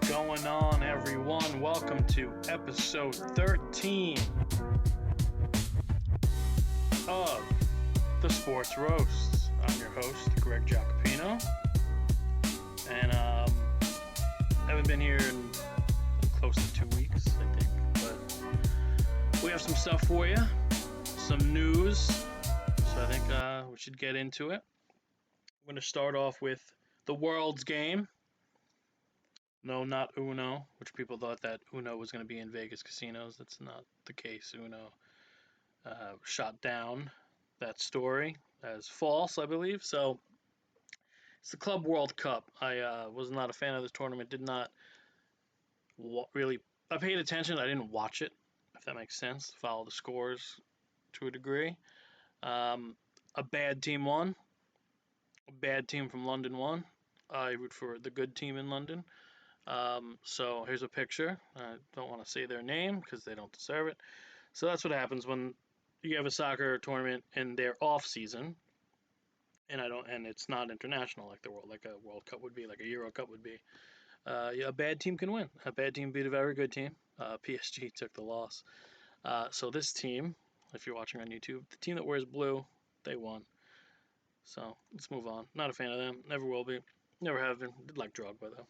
going on, everyone? Welcome to episode 13 of the Sports Roasts. I'm your host, Greg Jacopino, and haven't been here in close to 2 weeks, I think, but we have some stuff for you, some news, so I think we should get into it. I'm going to start off with the World's Game. No, not Uno, which people thought that Uno was going to be in Vegas casinos. That's not the case. Uno shot down that story as false, I believe. So it's the Club World Cup. I was not a fan of this tournament. Did not really. I paid attention. I didn't watch it, if that makes sense. Follow the scores to a degree. A bad team won. A bad team from London won. I root for the good team in London. So here's a picture. I don't want to say their name because they don't deserve it. So that's what happens when you have a soccer tournament in their off season, and it's not international like a World Cup would be, like a Euro Cup would be. A bad team can win. A bad team beat a very good team. PSG took the loss. So this team, if you're watching on YouTube, the team that wears blue, they won. So let's move on. Not a fan of them. Never will be. Never have been. Did like Drogba though.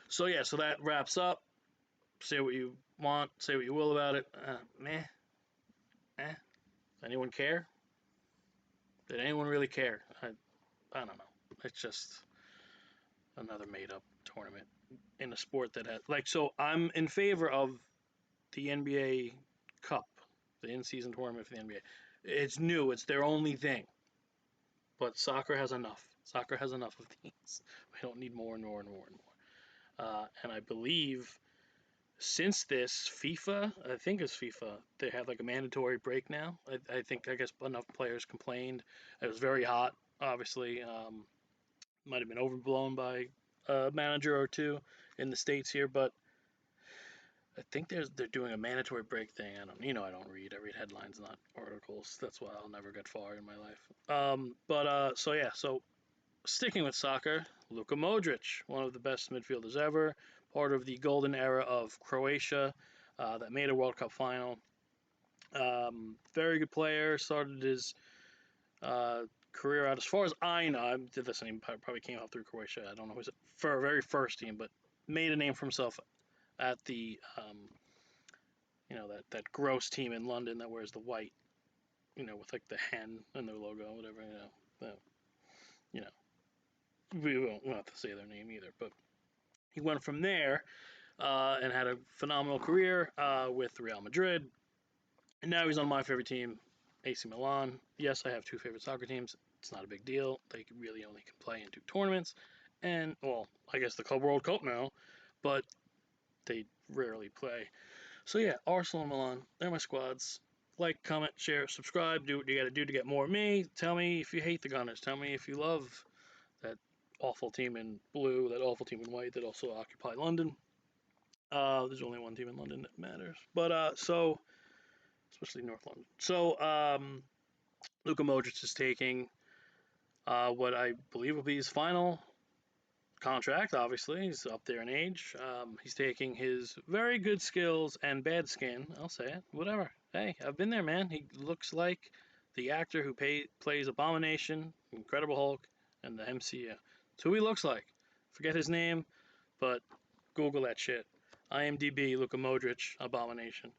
So that wraps up. Say what you want, say what you will about it. Meh. Does anyone care? Did anyone really care? I don't know. It's just another made-up tournament in a sport that has So I'm in favor of the NBA Cup, the in-season tournament for the NBA. It's new. It's their only thing. But soccer has enough. Soccer has enough of these. We don't need more and more and more and more. And I believe since this, FIFA, I think it's FIFA, they have like a mandatory break now. I guess enough players complained. It was very hot, obviously. Might have been overblown by a manager or two in the States here, but I think they're doing a mandatory break thing. I don't read. I read headlines, not articles. That's why I'll never get far in my life. So sticking with soccer, Luka Modric, one of the best midfielders ever, part of the golden era of Croatia that made a World Cup final. Very good player, started his career out, as far as I know, I did this and he probably came out through Croatia. I don't know who's for very first team, but made a name for himself at the, that gross team in London that wears the white, with like the hen and their logo, whatever, we won't have to say their name either, but he went from there and had a phenomenal career with Real Madrid, and now he's on my favorite team, AC Milan. Yes, I have two favorite soccer teams. It's not a big deal. They really only can play in two tournaments, and, well, I guess the Club World Cup now, but they rarely play. So yeah, Arsenal and Milan, they're my squads. Like, comment, share, subscribe, do what you gotta do to get more of me. Tell me if you hate the Gunners. Tell me if you love that awful team in blue, that awful team in white that also occupy London. There's only one team in London that matters. But, especially North London. So, Luka Modric is taking what I believe will be his final contract, obviously. He's up there in age. He's taking his very good skills and bad skin, I'll say it, whatever. Hey, I've been there, man. He looks like the actor who plays Abomination, Incredible Hulk, and the MCU. That's who he looks like. Forget his name, but Google that shit. IMDb, Luka Modric, Abomination.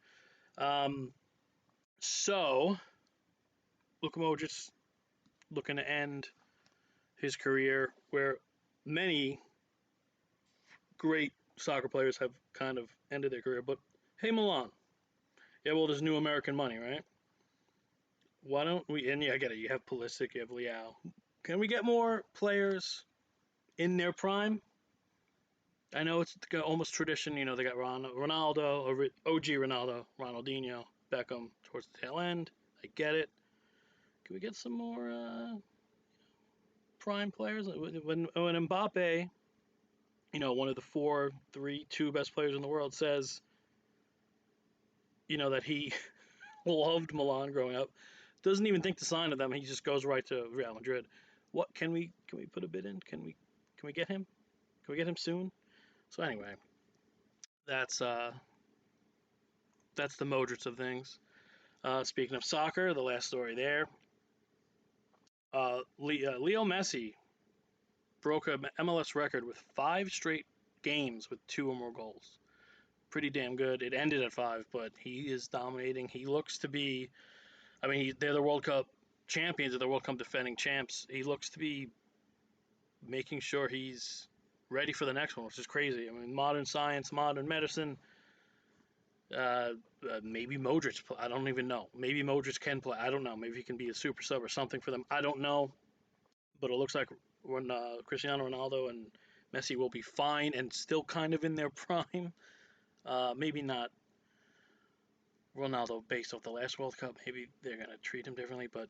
So, Luka Modric looking to end his career where many great soccer players have kind of ended their career. But, hey, Milan. Yeah, well, there's new American money, right? Why don't we, and yeah, I get it, you have Pulisic, you have Leao. Can we get more players in their prime? I know it's almost tradition, they got Ronaldo, OG Ronaldo, Ronaldinho, Beckham towards the tail end. I get it. Can we get some more prime players? When Mbappe, one of the two best players in the world, says, that he loved Milan growing up, doesn't even think to sign to them. He just goes right to Real Madrid. What can we put a bid in? Can we get him? Can we get him soon? So anyway, that's the Modric of things. Speaking of soccer, the last story there. Leo Messi broke a MLS record with 5 straight games with 2 or more goals. Pretty damn good. It ended at 5, but he is dominating. He looks to be. I mean, they're the World Cup champions, or the World Cup defending champs. He looks to be making sure he's ready for the next one, which is crazy. I mean, modern science, modern medicine. Maybe Modric. I don't even know. Maybe Modric can play. I don't know. Maybe he can be a super sub or something for them. I don't know. But it looks like when Cristiano Ronaldo and Messi will be fine and still kind of in their prime. Maybe not Ronaldo based off the last World Cup. Maybe they're gonna treat him differently. But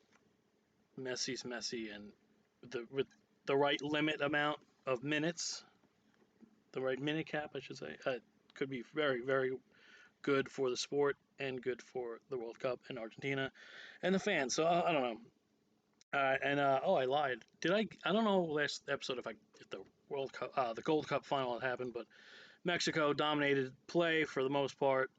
Messi's Messi, and with the right limit amount of minutes, the right minute cap, I should say, could be very, very good for the sport and good for the World Cup in Argentina and the fans. So I don't know. I lied. Did I? I don't know last episode if the World Cup, the Gold Cup final had happened, but Mexico dominated play for the most part.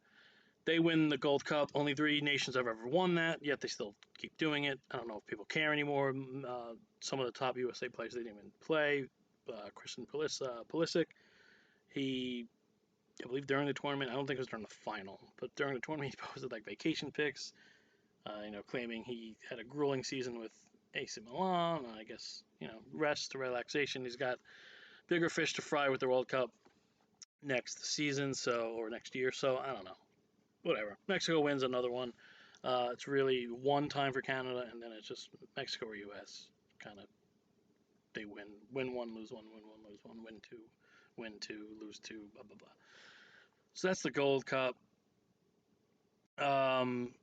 They win the Gold Cup. Only 3 nations have ever won that, yet they still keep doing it. I don't know if people care anymore. Some of the top USA players they didn't even play. Christian Pulisic, he, I believe during the tournament, I don't think it was during the final, but during the tournament he posted like vacation pics, claiming he had a grueling season with AC Milan. I guess, rest, relaxation. He's got bigger fish to fry with the World Cup next season, or next year. So I don't know. Whatever. Mexico wins another one. It's really one time for Canada, and then it's just Mexico or U.S. kind of. They win one, lose one, win one, lose one, win two, lose two, blah blah blah. So that's the Gold Cup. Um,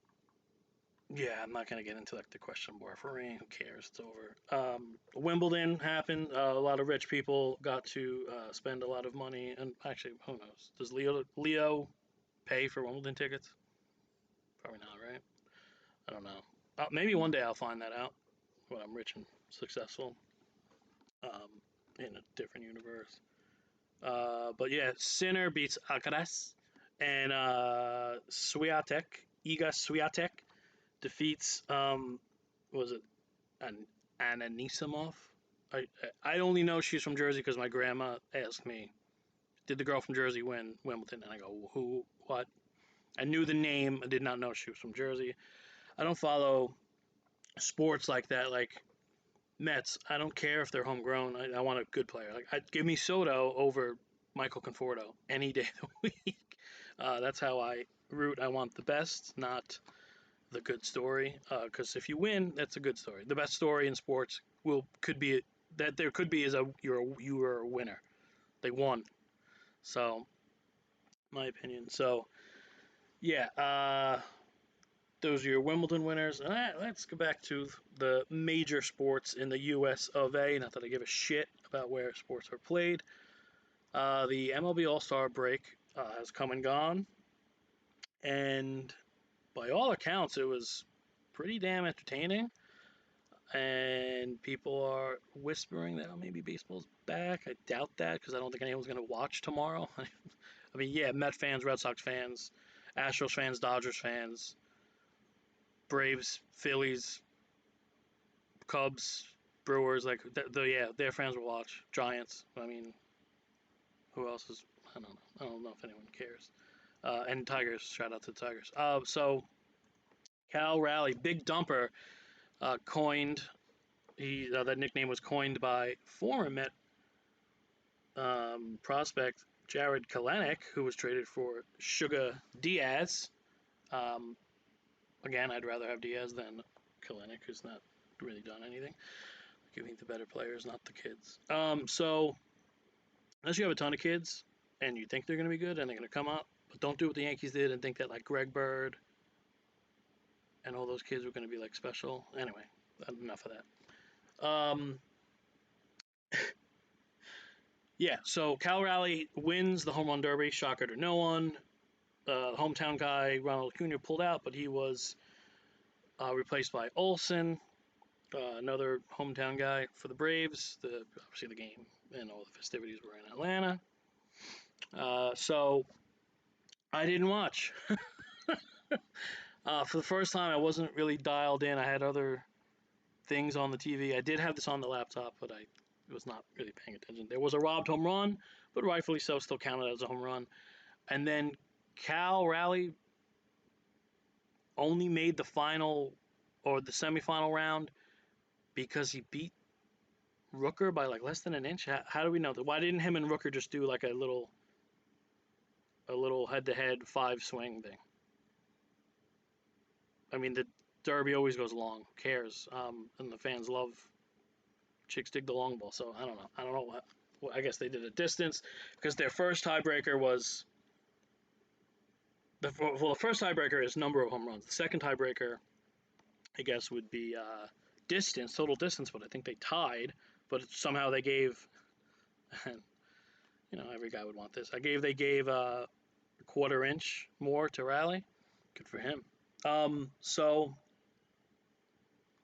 yeah, I'm not gonna get into like the question of refereeing. Who cares? It's over. Wimbledon happened. A lot of rich people got to spend a lot of money, and actually, who knows? Does Leo pay for Wimbledon tickets? Probably not, right? I don't know. Maybe one day I'll find that out when I'm rich and successful, um, in a different universe. But yeah, Sinner beats Alcaraz, and Iga Swiatek defeats was it an Anisimov? I only know she's from Jersey because my grandma asked me, "Did the girl from Jersey win Wimbledon?" And I go, "Who? What?" I knew the name. I did not know she was from Jersey. I don't follow sports like that, like Mets. I don't care if they're homegrown. I want a good player. Like, give me Soto over Michael Conforto any day of the week. That's how I root. I want the best, not the good story. Because if you win, that's a good story. The best story in sports could be that there could be is you were a winner. They won. So, my opinion. So, yeah. Those are your Wimbledon winners. Let's go back to the major sports in the U.S. of A. Not that I give a shit about where sports are played. The MLB All-Star Break has come and gone, and by all accounts, it was pretty damn entertaining. And people are whispering that maybe baseball's back. I doubt that because I don't think anyone's going to watch tomorrow. I mean, yeah, Met fans, Red Sox fans, Astros fans, Dodgers fans, Braves, Phillies, Cubs, Brewers, like their fans will watch. Giants. I mean, who else is? I don't know. I don't know if anyone cares. And Tigers. Shout out to the Tigers. So Cal Raleigh, Big Dumper, coined. That nickname was coined by former Met prospect Jared Kelenic, who was traded for Sugar Diaz. Um, Again, I'd rather have Diaz than Kelenic, who's not really done anything. Give me the better players, not the kids. So unless you have a ton of kids and you think they're going to be good and they're going to come up, but don't do what the Yankees did and think that like Greg Bird and all those kids were going to be like special. Anyway, enough of that. Yeah, so Cal Raleigh wins the home run derby. Shocker to no one. Hometown guy Ronald Acuna pulled out, but he was replaced by Olson. another hometown guy for the Braves. Obviously the game and all the festivities were in Atlanta. So I didn't watch. For the first time, I wasn't really dialed in. I had other things on the TV. I did have this on the laptop, but I was not really paying attention. There was a robbed home run, but rightfully so, still counted as a home run. And then Cal Raleigh only made the final or the semifinal round because he beat Rooker by like less than an inch. How do we know that? Why didn't him and Rooker just do like a little head-to-head 5 swing thing? I mean, the Derby always goes long. Who cares? And the fans love chicks dig the long ball. So I don't know. I don't know what. Well, I guess they did a distance because their first tiebreaker was the first tiebreaker is number of home runs. The second tiebreaker, I guess, would be distance, total distance. But I think they tied. But somehow they gave, and every guy would want this. They gave a quarter inch more to Raleigh. Good for him. So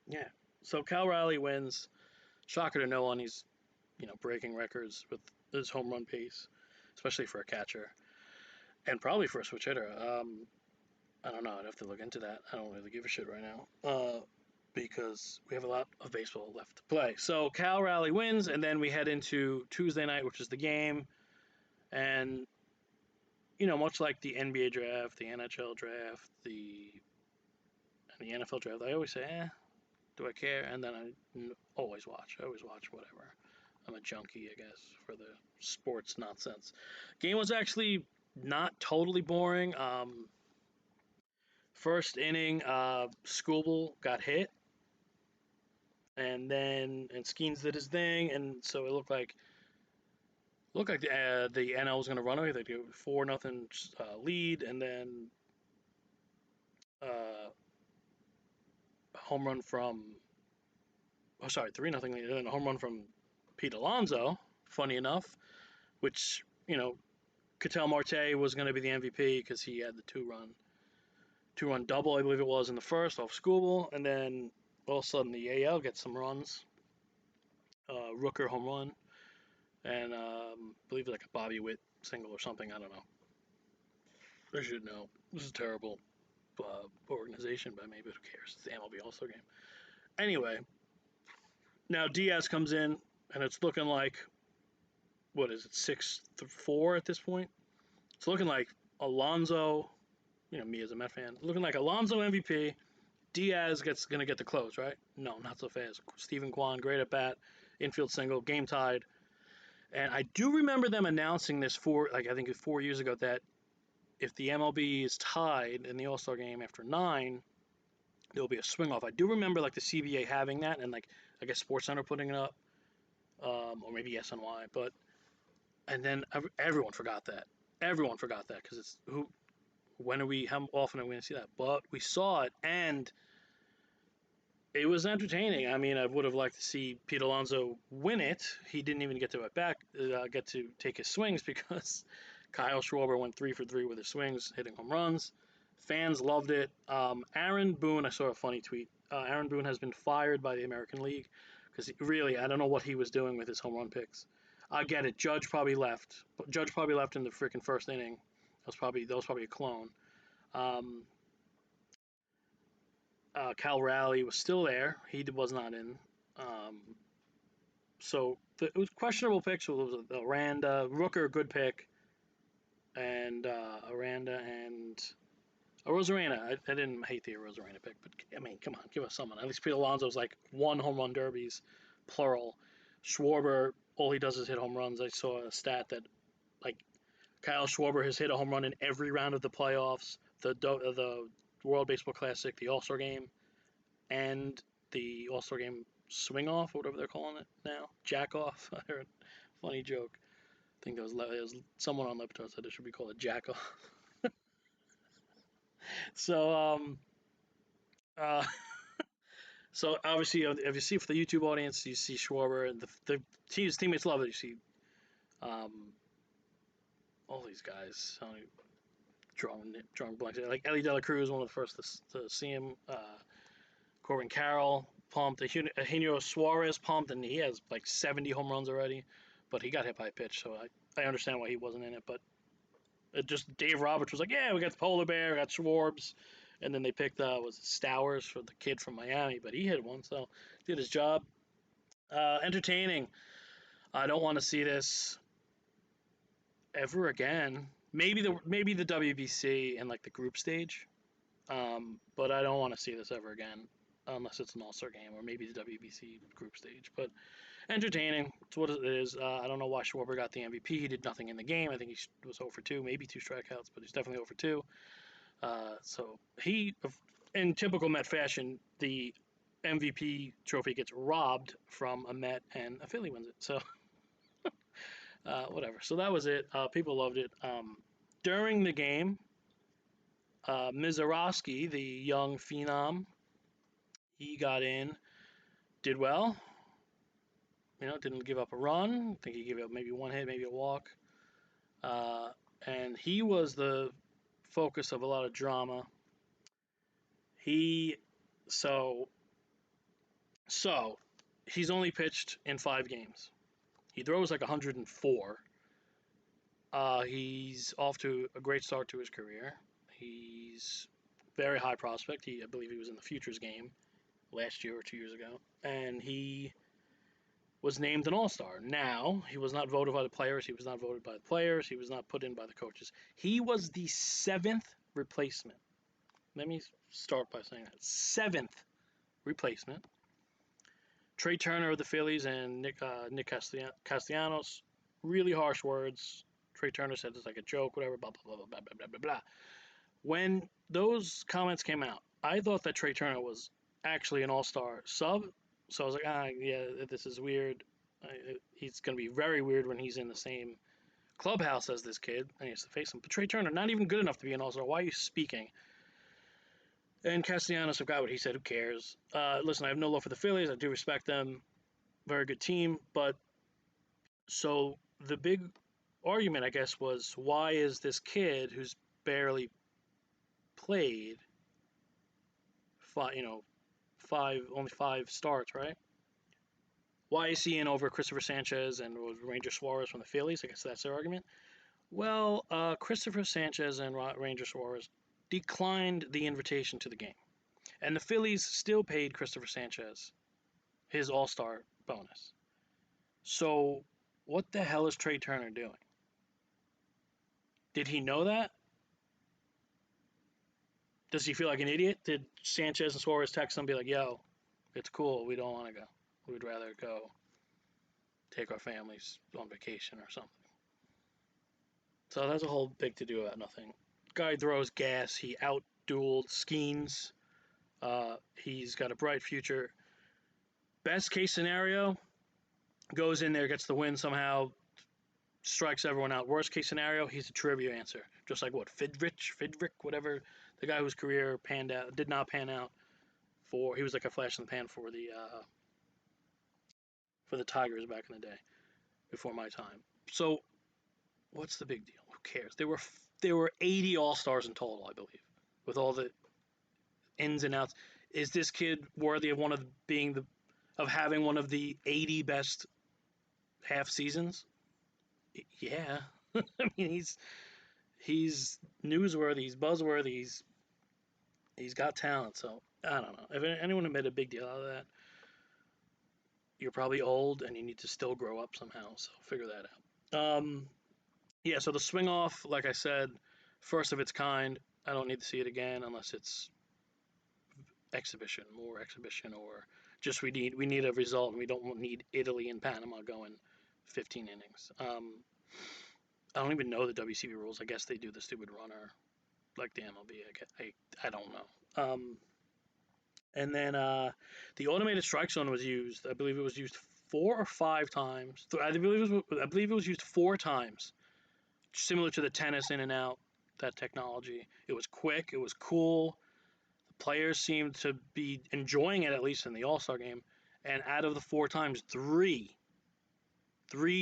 yeah. So Cal Raleigh wins. Shocker to no one. He's, breaking records with his home run pace, especially for a catcher, and probably for a switch hitter. I don't know. I'd have to look into that. I don't really give a shit right now, because we have a lot of baseball left to play. So Cal Raleigh wins, and then we head into Tuesday night, which is the game, and much like the NBA draft, the NHL draft, the NFL draft, I always say, do I care? And then I always watch. I always watch whatever. I'm a junkie, I guess, for the sports nonsense. Game was actually not totally boring. First inning, Skubal got hit, and Skeens did his thing, and so it looked like the NL was going to run away. They'd go 4-0 lead, and then home run from 3-0 lead, and then a home run from Pete Alonso. Funny enough, which Ketel Marte was going to be the MVP because he had the two-run double, I believe it was, in the first off Skubal, and then all of a sudden the AL gets some runs. Rooker home run, and I believe like a Bobby Witt single or something. I don't know. I should know. This is a terrible organization by me, but who cares? It's the MLB All-Star game. Anyway, now Diaz comes in, and it's looking like, what is it, 6-4 at this point? It's looking like Alonso, me as a Met fan, looking like Alonso MVP. Diaz going to get the close, right? No, not so fast. Stephen Kwan, great at bat, infield single, game tied. And I do remember them announcing this I think 4 years ago, that if the MLB is tied in the All-Star game after 9, there'll be a swing off. I do remember like the CBA having that, and like I guess SportsCenter putting it up, or maybe SNY. And then everyone forgot that. Everyone forgot that because it's how often are we going to see that? But we saw it, and it was entertaining. I mean, I would have liked to see Pete Alonso win it. He didn't even get to get to take his swings because Kyle Schwarber went 3 for 3 with his swings, hitting home runs. Fans loved it. Aaron Boone, I saw a funny tweet. Aaron Boone has been fired by the American League because really, I don't know what he was doing with his home run picks. I get it. Judge probably left. Judge probably left in the freaking first inning. That was probably a clone. Cal Raleigh was still there. He was not in. So it was questionable picks. It was Aranda, Rooker, good pick, and Aranda and Rosarena. I didn't hate the Rosarena pick, but I mean, come on, give us someone. At least Pete Alonso's like 1 home run derbies, plural. Schwarber, all he does is hit home runs. I saw a stat that like Kyle Schwarber has hit a home run in every round of the playoffs, the World Baseball Classic, the All-Star Game, and the All-Star Game swing off, or whatever they're calling it now. Jack off. I heard a funny joke. I think there was someone on Levitar said it should be called a jack off. So, uh, so obviously, if you see for the YouTube audience, you see Schwarber, and his teammates love it. You see, all these guys. Drawing blanks. Like Ellie De La Cruz, one of the first to see him. Corbin Carroll, pumped. Eugenio Suarez pumped, and he has like 70 home runs already, but he got hit by a pitch, so I understand why he wasn't in it. But just Dave Roberts was like, yeah, we got the polar bear, we got Schwarbs, and then they picked was it Stowers for the kid from Miami, but he hit one, so did his job. Entertaining. I don't want to see this ever again. Maybe the WBC and like the group stage, but I don't want to see this ever again unless it's an All-Star game or maybe the WBC group stage. But entertaining. It's what it is. I don't know why Schwarber got the MVP. He did nothing in the game. I think he was 0 for 2, maybe 2 strikeouts, but he's definitely 0 for 2. So he, in typical Met fashion, the MVP trophy gets robbed from a Met and a Philly wins it. So whatever. So that was it. People loved it. During the game, Mizorowski, the young phenom, he got in, did well. Didn't give up a run. I think he gave up maybe one hit, maybe a walk. And he was the focus of a lot of drama. He so he's only pitched in 5 games. He throws like 104. He's off to a great start to his career. He's very high prospect. I believe he was in the Futures game last year or 2 years ago, and he was named an All-Star. Now, he was not voted by the players. He was not voted by the players. He was not put in by the coaches. He was the 7th replacement. Let me start by saying that. 7th replacement. Trey Turner of the Phillies and Nick Castellanos, really harsh words. Trey Turner said it's like a joke, whatever, blah, blah, blah, blah, blah, blah, blah, blah. When those comments came out, I thought that Trey Turner was actually an All-Star sub. So I was like, yeah, this is weird. He's going to be very weird when he's in the same clubhouse as this kid and he has to face him. But Trey Turner, not even good enough to be an All-Star. Why are you speaking? And Castellanos forgot what he said. Who cares? Listen, I have no love for the Phillies. I do respect them. Very good team. But so the big argument, I guess, was why is this kid who's barely played only 5 starts, right? Why is he in over Christopher Sanchez and Ranger Suarez from the Phillies? I guess that's their argument. Well, Christopher Sanchez and Ranger Suarez declined the invitation to the game. And the Phillies still paid Christopher Sanchez his All-Star bonus. So what the hell is Trey Turner doing? Did he know that? Does he feel like an idiot? Did Sanchez and Suarez text him and be like, yo, it's cool, we don't want to go. We'd rather go take our families on vacation or something. So that's a whole big to-do about nothing. Guy throws gas. He out-dueled Skeens. He's got a bright future. Best case scenario, goes in there, gets the win somehow, strikes everyone out. Worst case scenario, he's a trivia answer. Just like what, Fidrick, whatever, the guy whose career did not pan out he was like a flash in the pan for the Tigers back in the day, before my time. So what's the big deal? Who cares? There were 80 All-Stars in total, I believe, with all the ins and outs. Is this kid worthy of having one of the 80 best half seasons? Yeah. I mean, he's newsworthy, he's buzzworthy, he's got talent. So I don't know. If anyone made a big deal out of that, you're probably old and you need to still grow up somehow. So figure that out. Yeah. So the swing off, like I said, first of its kind. I don't need to see it again unless it's more exhibition, or just we need a result, and we don't need Italy and Panama going 15 innings. I don't even know the WCB rules. I guess they do the stupid runner like the MLB. I don't know. And then the automated strike zone was used. I believe it was used 4 or 5 times. I believe it was used 4 times, similar to the tennis in and out. That technology. It was quick. It was cool. Players seemed to be enjoying it, at least in the All-Star game. And out of the 4 times, 3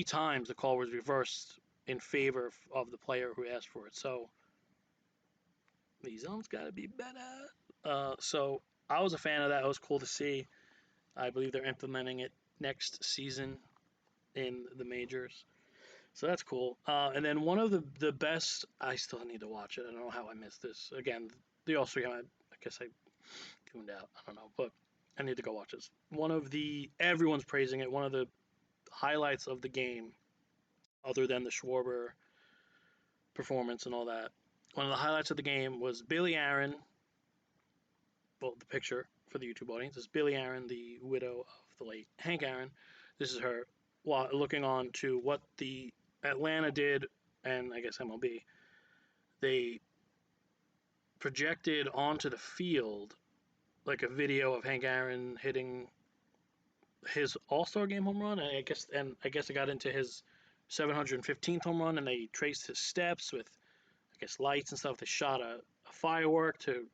times the call was reversed in favor of the player who asked for it. So these zones got to be better. So I was a fan of that. It was cool to see. I believe they're implementing it next season in the majors. So that's cool. And then one of the best, I still need to watch it. I don't know how I missed this. Again, the All-Star game, I guess I tuned out. I don't know, but I need to go watch this. Everyone's praising it. One of the highlights of the game, other than the Schwarber performance and all that, one of the highlights of the game was Billy Aaron. Well, the picture for the YouTube audience is Billy Aaron, the widow of the late Hank Aaron. This is her looking on to what the Atlanta did, and I guess MLB. They projected onto the field like a video of Hank Aaron hitting his All-Star game home run. And I guess it got into his 715th home run, and they traced his steps with, I guess, lights and stuff. They shot a firework to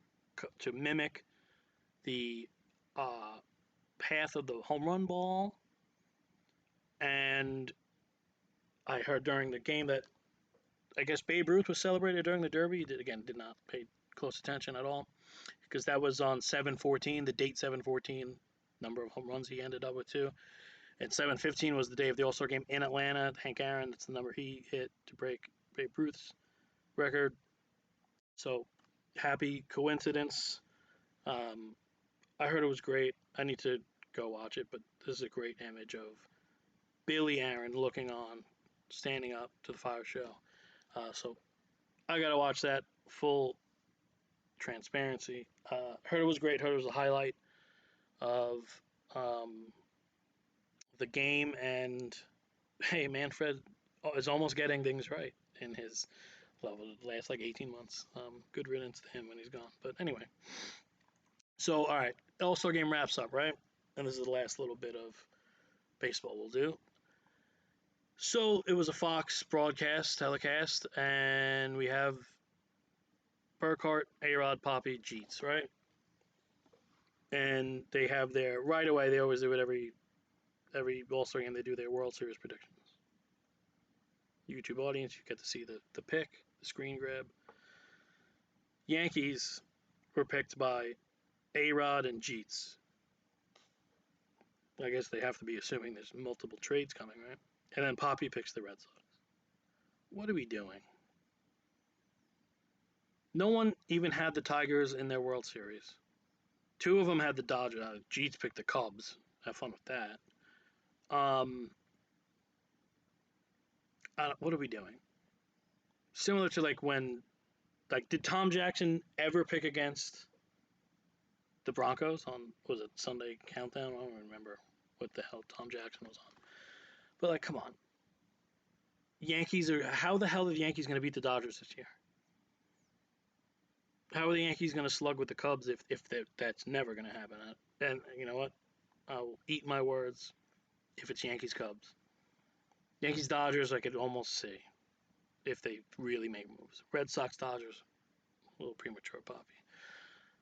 mimic the path of the home run ball. And I heard during the game that I guess Babe Ruth was celebrated during the Derby. He did not pay close attention at all because that was on 7/14, the date 7/14, number of home runs he ended up with too. And 7/15 was the day of the All-Star game in Atlanta. Hank Aaron, that's the number he hit to break Babe Ruth's record. So happy coincidence. I heard it was great. I need to go watch it, but this is a great image of Billy Aaron looking on, standing up to the fire show. So I gotta watch that. Full transparency. Heard it was great. Heard it was a highlight of the game. And hey, Manfred is almost getting things right in his level. The last like 18 months. Good riddance to him when he's gone. But anyway, so all right, All-Star game wraps up, right? And this is the last little bit of baseball we'll do. So it was a Fox broadcast, telecast, and we have Burkhart, A-Rod, Poppy, Jeets, right? And they have their right away. They always do it every All-Star game. They do their World Series predictions. YouTube audience, you get to see the pick, the screen grab. Yankees were picked by A-Rod and Jeets. I guess they have to be assuming there's multiple trades coming, right? And then Poppy picks the Red Sox. What are we doing? No one even had the Tigers in their World Series. Two of them had the Dodgers. Jeets picked the Cubs. Have fun with that. What are we doing? Similar to did Tom Jackson ever pick against the Broncos on, was it Sunday Countdown? I don't remember what the hell Tom Jackson was on. But come on. How the hell are the Yankees going to beat the Dodgers this year? How are the Yankees going to slug with the Cubs if that's never going to happen? And you know what? I'll eat my words if it's Yankees-Cubs. Yankees-Dodgers, I could almost see if they really make moves. Red Sox-Dodgers, a little premature, Poppy.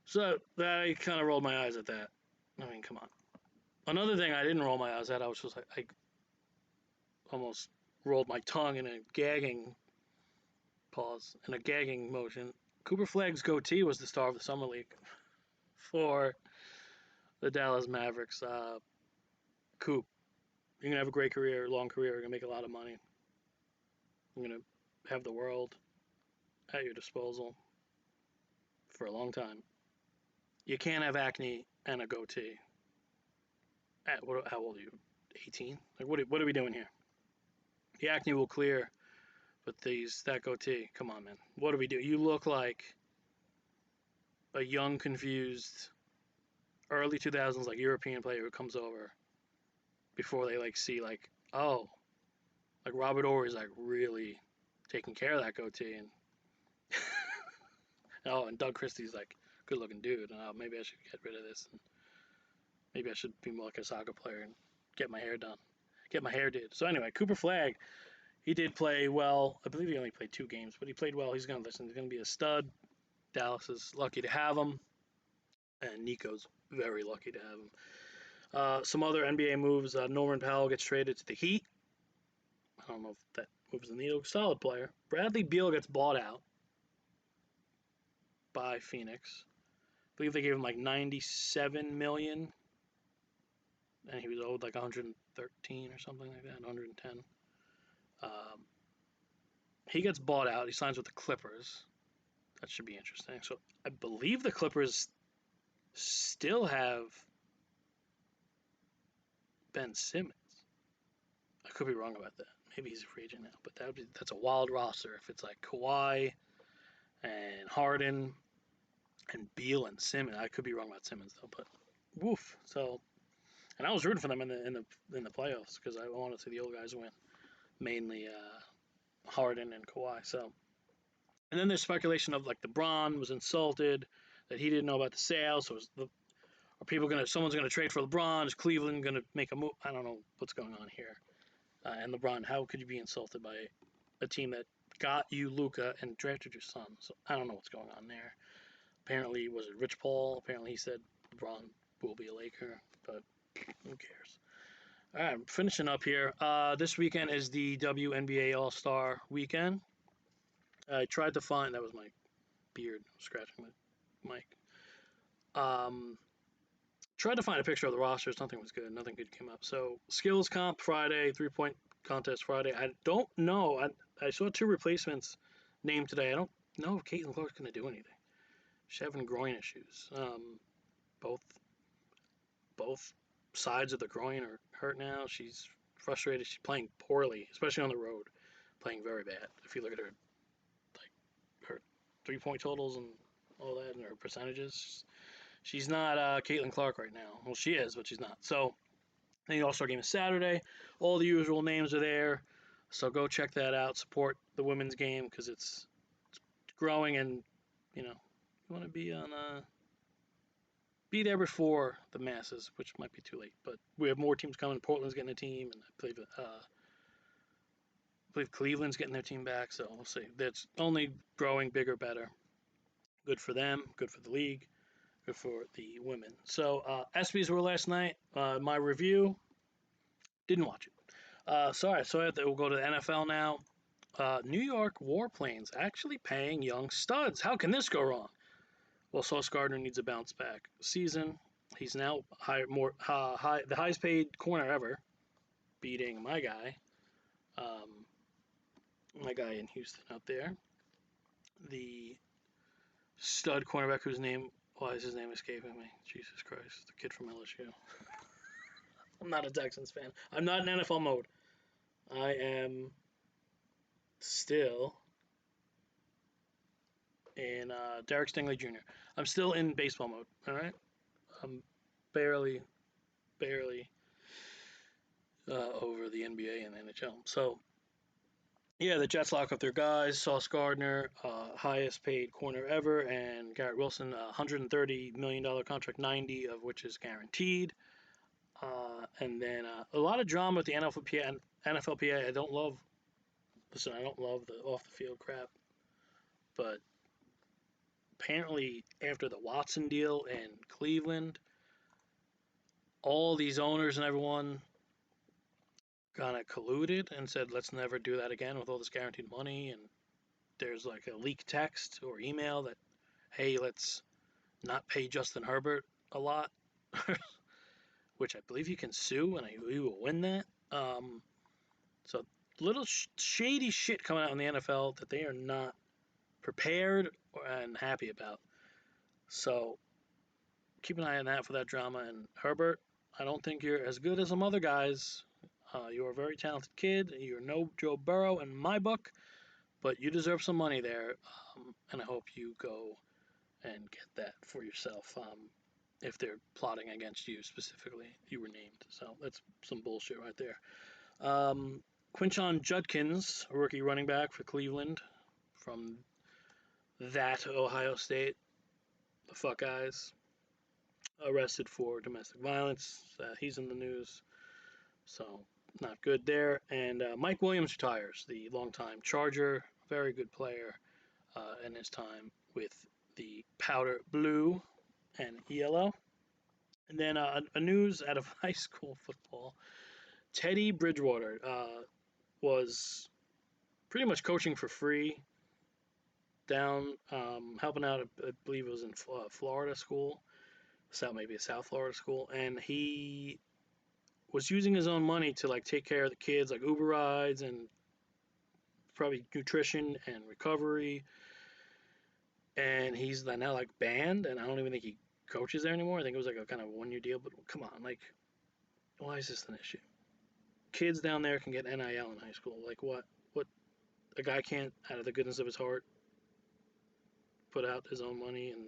So I kind of rolled my eyes at that. I mean, come on. Another thing I didn't roll my eyes at, I was just I almost rolled my tongue in a gagging pause, in a gagging motion. Cooper Flagg's goatee was the star of the Summer League for the Dallas Mavericks. Coop, you're going to have a great career, long career. You're going to make a lot of money. You're going to have the world at your disposal for a long time. You can't have acne and a goatee. How old are you? 18? What are we doing here? The acne will clear, but that goatee, come on, man. What do we do? You look like a young, confused, early 2000s European player who comes over before they see oh, Robert Ory's really taking care of that goatee, and oh, and Doug Christie's good looking dude, and maybe I should get rid of this, and maybe I should be more like a soccer player and get my hair done, get my hair did. So anyway, Cooper Flagg, he did play well. I believe he only played 2 games, but he played well. He's going to be a stud. Dallas is lucky to have him, and Nico's very lucky to have him. Some other NBA moves. Norman Powell gets traded to the Heat. I don't know if that moves the needle. Solid player. Bradley Beal gets bought out by Phoenix. I believe they gave him $97 million and he was owed like 113 or something like that, 110. Um, he gets bought out. He signs with the Clippers. That should be interesting. So I believe the Clippers still have Ben Simmons. I could be wrong about that. Maybe he's a free agent now, but that's a wild roster if it's like Kawhi and Harden and Beal and Simmons. I could be wrong about Simmons though, but woof. So, and I was rooting for them in the playoffs because I wanted to see the old guys win, mainly Harden and Kawhi. So, and then there's speculation of like LeBron was insulted that he didn't know about the sale. So, are people gonna? Someone's gonna trade for LeBron? Is Cleveland gonna make a move? I don't know what's going on here. And LeBron, how could you be insulted by a team that got you Luka and drafted your son? So I don't know what's going on there. Apparently, was it Rich Paul? Apparently, he said LeBron will be a Laker, but who cares? All right, I'm finishing up here. This weekend is the WNBA All-Star weekend. I tried to find, that was my beard scratching the mic. Um, Tried to find a picture of the rosters. Nothing was good. Nothing good came up. So skills comp Friday, 3-point contest Friday. I don't know. I saw 2 replacements named today. I don't know if Caitlin Clark's going to do anything. She's having groin issues. Both both sides of the groin are hurt now. She's frustrated. She's playing poorly, especially on the road. Playing very bad. If you look at her 3-point totals and all that and her percentages, she's not Caitlin Clark right now. Well, she is, but she's not. So the All-Star game is Saturday. All the usual names are there. So go check that out. Support the women's game because it's growing, and you want to be there before the masses, which might be too late. But we have more teams coming. Portland's getting a team, and I believe Cleveland's getting their team back. So we'll see. That's only growing bigger, better. Good for them. Good for the league. Good for the women. So ESPYs were last night. My review, didn't watch it. Sorry, so we'll go to the NFL now. New York Warplanes actually paying young studs. How can this go wrong? Well, Sauce Gardner needs a bounce back season. He's now the highest paid corner ever, beating um, my guy in Houston out there, the stud cornerback whose name, why is his name escaping me? Jesus Christ, the kid from LSU. I'm not a Texans fan. I'm not in NFL mode. I am still in Derek Stingley Jr. I'm still in baseball mode. All right, I'm barely over the NBA and the NHL. So yeah, the Jets lock up their guys. Sauce Gardner, highest paid corner ever, and Garrett Wilson, $130 million contract, 90 of which is guaranteed. And then a lot of drama with the NFLPA. I don't love. Listen, I don't love the off the field crap, but apparently after the Watson deal in Cleveland, all these owners and everyone kind of colluded and said, let's never do that again with all this guaranteed money. And there's like a leaked text or email that, hey, let's not pay Justin Herbert a lot, which I believe you can sue and you will win that. So little shady shit coming out in the NFL that they are not prepared and happy about. So keep an eye on that for that drama. And Herbert, I don't think you're as good as some other guys. You're a very talented kid. You're no Joe Burrow in my book, but you deserve some money there. And I hope you go and get that for yourself. If they're plotting against you specifically, you were named. So that's some bullshit right there. Quinshon Judkins, a rookie running back for Cleveland from that Ohio State, the fuck guys, arrested for domestic violence. He's in the news, so not good there. And Mike Williams retires, the longtime Charger, very good player in his time with the powder blue and yellow. And then a news out of high school football. Teddy Bridgewater was pretty much coaching for free down, helping out, I believe it was in Florida school, maybe a South Florida school, and he was using his own money to like take care of the kids, like Uber rides and probably nutrition and recovery. And he's now like banned, and I don't even think he coaches there anymore. I think it was like a kind of 1-year deal. But come on, like, why is this an issue? Kids down there can get NIL in high school. Like what? What? A guy can't, out of the goodness of his heart, put out his own money and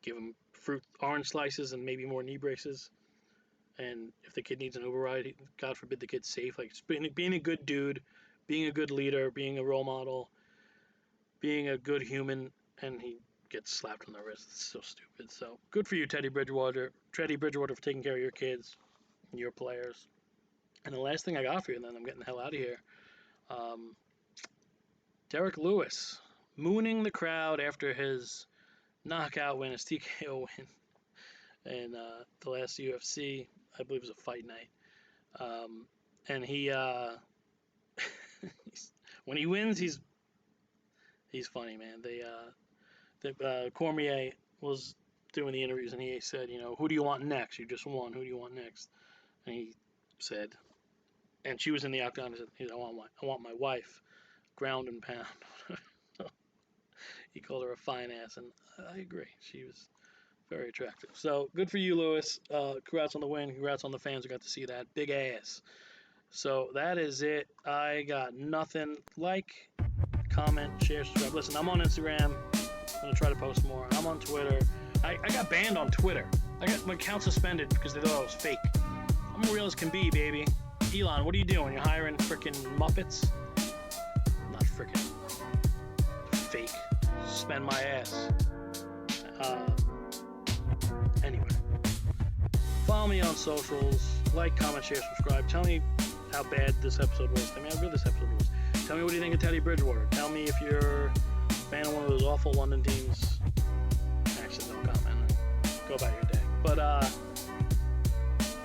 give him fruit, orange slices, and maybe more knee braces. And if the kid needs an Uber ride, God forbid the kid's safe. Like being a good dude, being a good leader, being a role model, being a good human, and he gets slapped on the wrist. It's so stupid. So good for you, Teddy Bridgewater. Teddy Bridgewater, for taking care of your kids and your players. And the last thing I got for you, and then I'm getting the hell out of here. Derek Lewis mooning the crowd after his knockout win, his TKO win, in the last UFC. I believe it was a fight night. And he, when he wins, he's funny, man. Cormier was doing the interviews, and he said, who do you want next? You just won. Who do you want next? And he said, and she was in the octagon. He said, I want my wife, ground and pound. He called her a fine ass, and I agree. She was very attractive. So good for you, Lewis. Congrats on the win. Congrats on the fans who got to see that big ass. So that is it. I got nothing. Like, comment, share, subscribe. Listen, I'm on Instagram. I'm going to try to post more. I'm on Twitter. I got banned on Twitter. I got my account suspended because they thought I was fake. I'm real as can be, baby. Elon, what are you doing? You're hiring freaking Muppets? Not freaking fake. Suspend my ass. Anyway. Follow me on socials. Like, comment, share, subscribe. Tell me how bad this episode was. Tell me how good this episode was. Tell me what you think of Teddy Bridgewater. Tell me if you're a fan of one of those awful London teams. Actually, don't comment. Go about your day. But,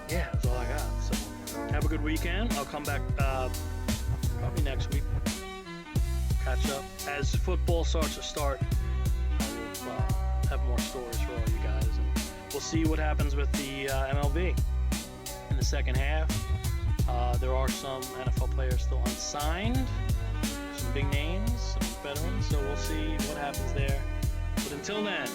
yeah, that's all I got. So, have a good weekend. I'll come back probably next week. Catch up. As football starts to start, I will have more stories for all you guys. And we'll see what happens with the MLB in the second half. There are some NFL players still unsigned. Some big names, some veterans. So we'll see what happens there. But until then,